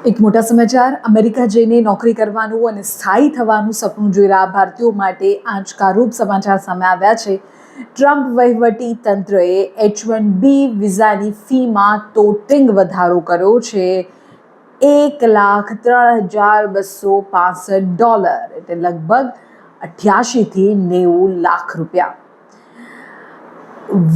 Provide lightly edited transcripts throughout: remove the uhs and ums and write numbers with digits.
એક મોટા સમાચાર, અમેરિકા જઈને નોકરી કરવાનું અને સ્થાયી થવાનું સપનું જોઈ રહ્યા ભારતીયો માટે આંચકારૂપ સમાચાર સામે આવ્યા છે. ટ્રમ્પ વહીવટી તંત્રએ H-1B વિઝાની ફીમાં તોતિંગ વધારો કર્યો છે. $1,03,265 એટલે લગભગ 88 થી 90 લાખ રૂપિયા.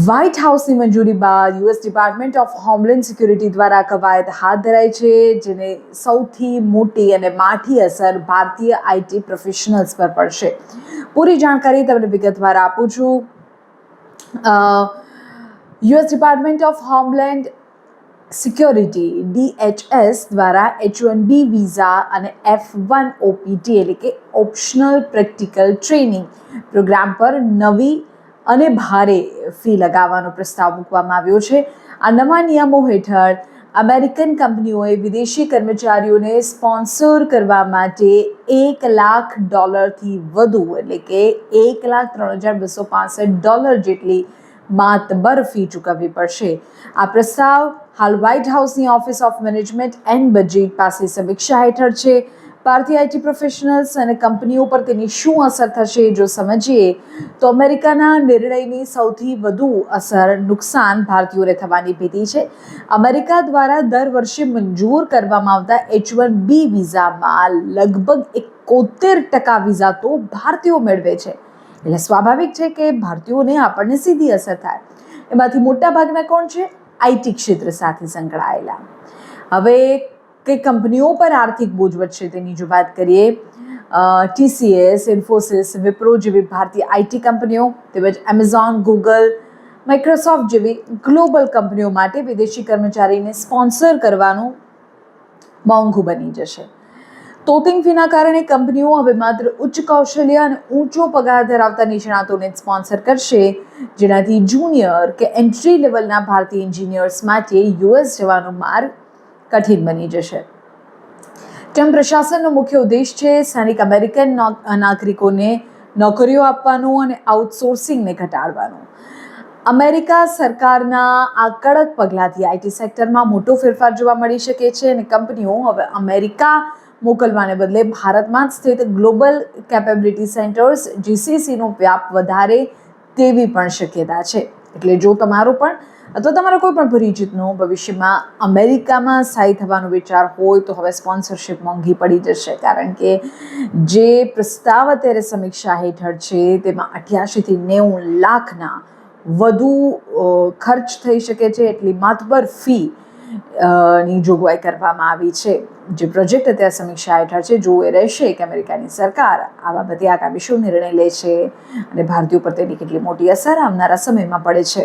વ્હાઇટ હાઉસની મંજૂરી બાદ US department of homeland security દ્વારા કવાયત હાથ ધરાઈ છે, જેને સૌથી મોટી અને માઠી અસર ભારતીય આઈટી પ્રોફેશનલ્સ પર પડશે. પૂરી જાણકારી તમને વિગતવાર આપું છું. US department of homeland security DHS દ્વારા H-1B વિઝા અને F-1 OPT એટલે કે ઓપ્શનલ પ્રેક્ટિકલ ટ્રેનિંગ પ્રોગ્રામ પર નવી અને ભારે ફી લગાવવાનો પ્રસ્તાવ મૂકવામાં આવ્યો છે. આ નવા નિયમો હેઠળ અમેરિકન કંપનીઓએ વિદેશી કર્મચારીઓને સ્પોન્સર કરવા માટે $1 લાખ થી વધુ એટલે કે $1,03,265 જેટલી માતબર ફી ચૂકવવી પડશે. આ પ્રસ્તાવ હાલ વ્હાઇટ હાઉસની office of management and budget પાસે સમીક્ષા હેઠળ છે. ભારતીય આઈટી પ્રોફેશનલ્સ અને કંપનીઓ પર તેની શું અસર થશે જો સમજીએ તો અમેરિકાના નિર્ણયની સૌથી વધુ નુકસાન ભારતીયોને થવાની ભીતિ છે. અમેરિકા દ્વારા દર વર્ષે મંજૂર કરવામાં આવતા H-1B વિઝામાં લગભગ 71% વિઝા તો ભારતીયો મેળવે છે. એટલે સ્વાભાવિક છે કે ભારતીયોને આપણને સીધી અસર થાય. એમાંથી મોટાભાગના કોણ છે? આઈટી ક્ષેત્ર સાથે સંકળાયેલા. હવે કે કંપનીઓ પર આર્થિક બોજ વધશે તેની જો વાત કરીએ, TCS, ઇન્ફોસિસ, વિપ્રો જેવી ભારતીય આઈટી કંપનીઓ તેમજ એમેઝોન, ગૂગલ, માઇક્રોસોફ્ટ જેવી ગ્લોબલ કંપનીઓ માટે વિદેશી કર્મચારીને સ્પોન્સર કરવાનું મોંઘું બની જશે. તોતિંગ ફીના કારણે કંપનીઓ હવે માત્ર ઉચ્ચ કૌશલ્ય અને ઊંચો પગાર ધરાવતા નિષ્ણાતોને સ્પોન્સર કરશે, જેનાથી જુનિયર કે એન્ટ્રી લેવલના ભારતીય એન્જિનિયર્સ માટે યુએસ જવાનો માર્ગ કઠિન બની જશે. ટ્રમ્પ પ્રશાસનનો મુખ્ય ઉદ્દેશ છે સ્થાનિક અમેરિકન નાગરિકોને નોકરીઓ આપવાનો અને આઉટસોર્સિંગને ઘટાડવાનો. અમેરિકા સરકારના આ કડક પગલાંથી આઈટી સેક્ટરમાં મોટો ફેરફાર જોવા મળી શકે છે અને કંપનીઓ હવે અમેરિકા મોકલવાને બદલે ભારતમાં સ્થિત ગ્લોબલ કેપેબિલિટી સેન્ટર્સ GCCનો વ્યાપ વધારે તેવી પણ શક્યતા છે. એટલે જો તમારો પણ અથવા તમારા કોઈ પણ પરિચિતનો ભવિષ્યમાં અમેરિકામાં સ્થાયી થવાનો વિચાર હોય તો હવે સ્પોન્સરશિપ મોંઘી પડી જશે, કારણ કે જે પ્રસ્તાવ અત્યારે સમીક્ષા હેઠળ છે તેમાં 88 થી 90 લાખના વધુ ખર્ચ થઈ શકે છે. એટલી માતબર ફી ની જોગવાઈ કરવામાં આવી છે. જે પ્રોજેક્ટ અત્યારે સમીક્ષા હેઠળ છે, જો એ રહેશે કે અમેરિકાની સરકાર આ બાબતે આગામી શું નિર્ણય લે છે અને ભારતીયો પર તેની કેટલી મોટી અસર આવનારા સમયમાં પડે છે.